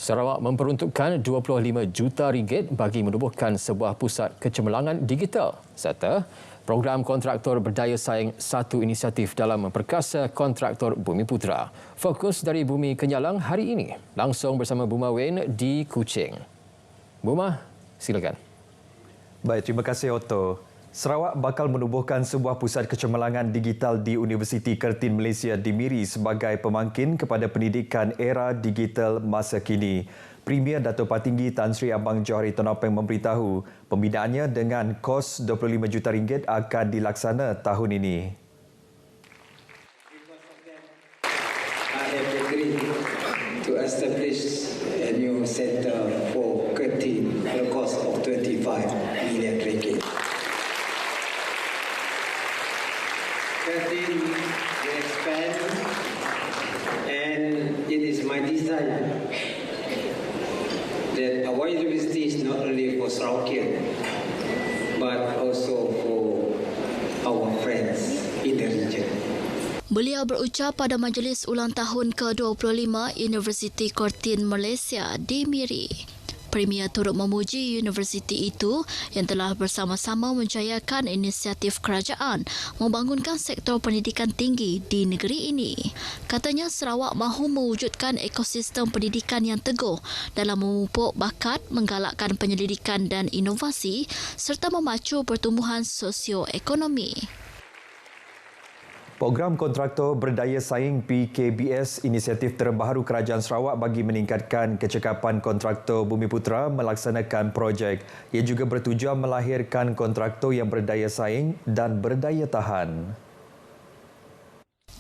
Sarawak memperuntukkan 25 juta ringgit bagi menubuhkan sebuah pusat kecemerlangan digital serta program kontraktor berdaya saing satu inisiatif dalam memperkasa kontraktor Bumiputera. Fokus dari Bumi Kenyalang hari ini langsung bersama Buma Wen di Kuching. Buma, silakan. Baik, terima kasih Otto. Sarawak bakal menubuhkan sebuah pusat kecemerlangan digital di Universiti Kertin Malaysia di Miri sebagai pemangkin kepada pendidikan era digital masa kini. Premier Dato' Patinggi Tan Sri Abang Johari Tonopeng memberitahu pembinaannya dengan kos RM25 juta akan dilaksana tahun ini. I have agreed to establish a new center for Kertin at a cost of RM25 million. Kertin will expand, and it is my desire that our university is not only for Sarawakian but also for our friends in the region. Beliau berucap pada majlis ulang tahun ke-25 Universiti Kertin Malaysia di Miri. Premier turut memuji universiti itu yang telah bersama-sama menjayakan inisiatif kerajaan membangunkan sektor pendidikan tinggi di negeri ini. Katanya Sarawak mahu mewujudkan ekosistem pendidikan yang teguh dalam memupuk bakat, menggalakkan penyelidikan dan inovasi serta memacu pertumbuhan sosioekonomi. Program kontraktor berdaya saing PKBS, inisiatif terbaru Kerajaan Sarawak bagi meningkatkan kecekapan kontraktor Bumiputera melaksanakan projek. Ia juga bertujuan melahirkan kontraktor yang berdaya saing dan berdaya tahan.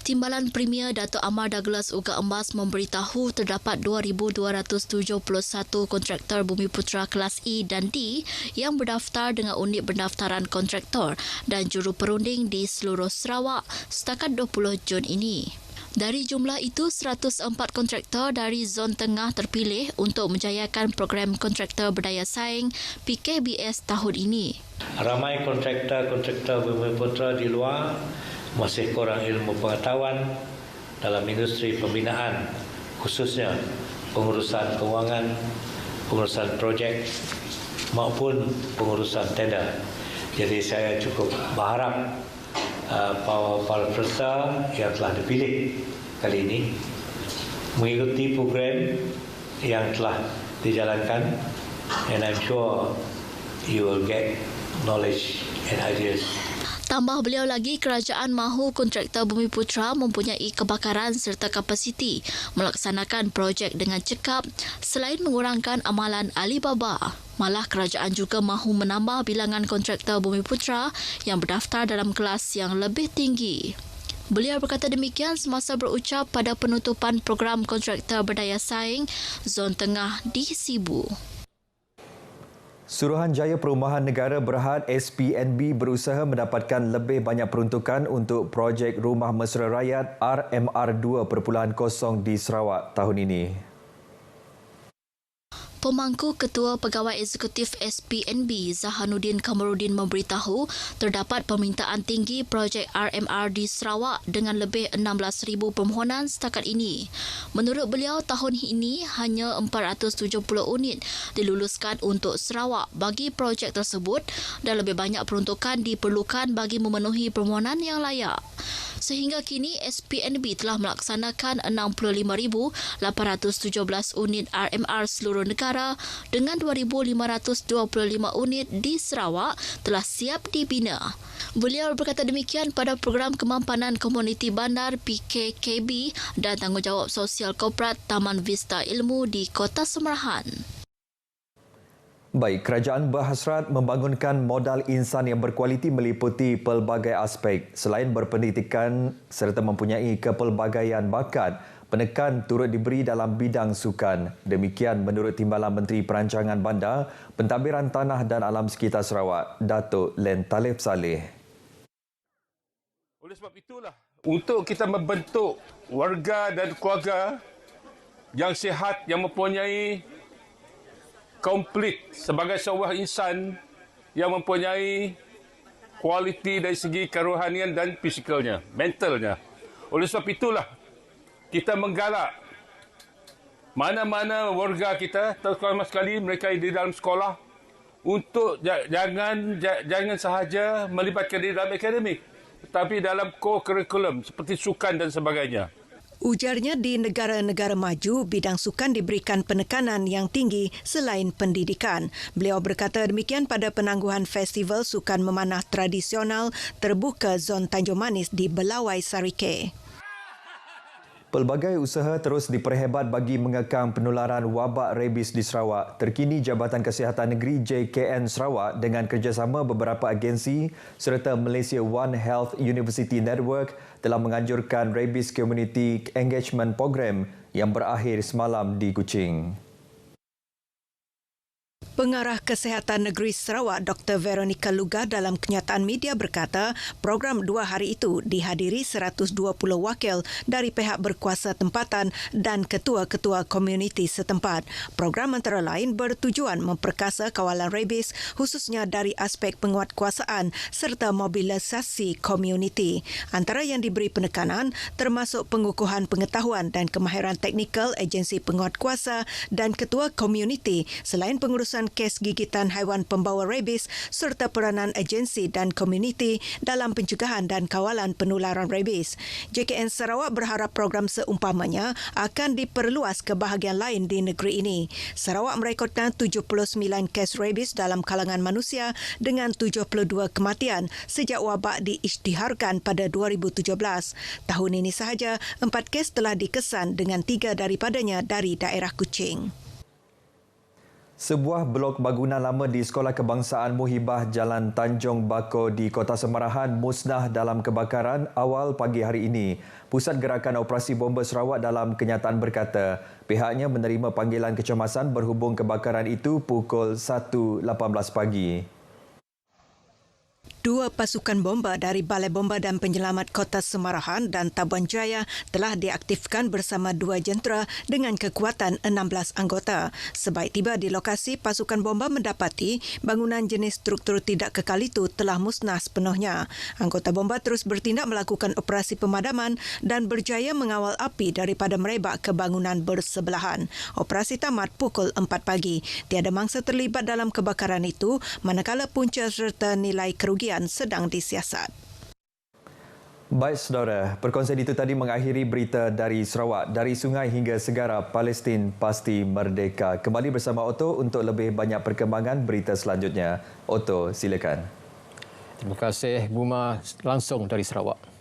Timbalan Premier Dato' Amar Douglas Uga Emas memberitahu terdapat 2,271 kontraktor Bumiputera kelas E dan D yang berdaftar dengan unit pendaftaran kontraktor dan juru perunding di seluruh Sarawak setakat 20 Jun ini. Dari jumlah itu, 104 kontraktor dari zon tengah terpilih untuk menjayakan program kontraktor berdaya saing PKBS tahun ini. Ramai kontraktor Bumiputera di luar masih kurang ilmu pengetahuan dalam industri pembinaan, khususnya pengurusan kewangan, pengurusan projek maupun pengurusan tender. Jadi saya cukup berharap para peserta yang telah dipilih kali ini mengikuti program yang telah dijalankan, and I'm sure you will get knowledge and ideas. Tambah beliau lagi, kerajaan mahu kontraktor Bumiputera mempunyai kebakaran serta kapasiti melaksanakan projek dengan cekap selain mengurangkan amalan Alibaba. Malah kerajaan juga mahu menambah bilangan kontraktor Bumiputera yang berdaftar dalam kelas yang lebih tinggi. Beliau berkata demikian semasa berucap pada penutupan program kontraktor berdaya saing Zon Tengah di Sibu. Suruhanjaya Perumahan Negara Berhad SPNB berusaha mendapatkan lebih banyak peruntukan untuk projek Rumah Mesra Rakyat RMR 2.0 di Sarawak tahun ini. Pemangku Ketua Pegawai Eksekutif SPNB Zahanuddin Kamarudin memberitahu terdapat permintaan tinggi projek RMR di Sarawak dengan lebih 16,000 permohonan setakat ini. Menurut beliau, tahun ini hanya 470 unit diluluskan untuk Sarawak bagi projek tersebut dan lebih banyak peruntukan diperlukan bagi memenuhi permohonan yang layak. Sehingga kini SPNB telah melaksanakan 65,817 unit RMR seluruh negara dengan 2,525 unit di Sarawak telah siap dibina. Beliau berkata demikian pada program kemampanan komuniti bandar PKKB dan tanggungjawab sosial korporat Taman Vista Ilmu di Kota Semerahan. Baik, kerajaan berhasrat membangunkan modal insan yang berkualiti meliputi pelbagai aspek. Selain berpendidikan serta mempunyai kepelbagaian bakat, penekan turut diberi dalam bidang sukan. Demikian menurut Timbalan Menteri Perancangan Bandar, Pentadbiran Tanah dan Alam Sekitar Sarawak, Dato' Len Talib Saleh. Oleh sebab itulah, untuk kita membentuk warga dan keluarga yang sihat, yang mempunyai komplit sebagai sebuah insan yang mempunyai kualiti dari segi kerohanian dan fisikalnya, mentalnya. Oleh sebab itulah kita menggalak mana-mana warga kita, terutama sekali mereka di dalam sekolah, untuk jangan sahaja melibatkan diri dalam akademik, tetapi dalam co-curriculum seperti sukan dan sebagainya. Ujarnya di negara-negara maju, bidang sukan diberikan penekanan yang tinggi selain pendidikan. Beliau berkata demikian pada penangguhan Festival Sukan Memanah Tradisional terbuka Zon Tanjung Manis di Belawai Sarike. Pelbagai usaha terus diperhebat bagi mengekang penularan wabak rabies di Sarawak. Terkini Jabatan Kesihatan Negeri JKN Sarawak dengan kerjasama beberapa agensi serta Malaysia One Health University Network telah menganjurkan Rabies Community Engagement Program yang berakhir semalam di Kuching. Pengarah Kesihatan Negeri Sarawak Dr. Veronica Luga dalam kenyataan media berkata program 2 hari itu dihadiri 120 wakil dari pihak berkuasa tempatan dan ketua-ketua komuniti setempat. Program antara lain bertujuan memperkasa kawalan rabies khususnya dari aspek penguatkuasaan serta mobilisasi komuniti. Antara yang diberi penekanan termasuk pengukuhan pengetahuan dan kemahiran teknikal agensi penguatkuasa dan ketua komuniti selain pengurusan kes gigitan haiwan pembawa rabies serta peranan agensi dan komuniti dalam pencegahan dan kawalan penularan rabies. JKN Sarawak berharap program seumpamanya akan diperluas ke bahagian lain di negeri ini. Sarawak merekodkan 79 kes rabies dalam kalangan manusia dengan 72 kematian sejak wabak diisytiharkan pada 2017. Tahun ini sahaja 4 kes telah dikesan dengan 3 daripadanya dari daerah Kuching. Sebuah blok bangunan lama di Sekolah Kebangsaan Muhibah Jalan Tanjung Bako di Kota Semarahan musnah dalam kebakaran awal pagi hari ini. Pusat Gerakan Operasi Bomba Sarawak dalam kenyataan berkata, pihaknya menerima panggilan kecemasan berhubung kebakaran itu pukul 1.18 pagi. 2 pasukan bomba dari Balai Bomba dan Penyelamat Kota Semarahan dan Tabuan Jaya telah diaktifkan bersama 2 jentera dengan kekuatan 16 anggota. Sebaik tiba di lokasi, pasukan bomba mendapati bangunan jenis struktur tidak kekal itu telah musnah sepenuhnya. Anggota bomba terus bertindak melakukan operasi pemadaman dan berjaya mengawal api daripada merebak ke bangunan bersebelahan. Operasi tamat pukul 4 pagi. Tiada mangsa terlibat dalam kebakaran itu, manakala punca serta nilai kerugian sedang disiasat. Baik saudara, perkongsian itu tadi mengakhiri berita dari Sarawak. Dari sungai hingga segara, Palestin pasti merdeka. Kembali bersama Otto untuk lebih banyak perkembangan berita selanjutnya. Otto, silakan. Terima kasih Buma langsung dari Sarawak.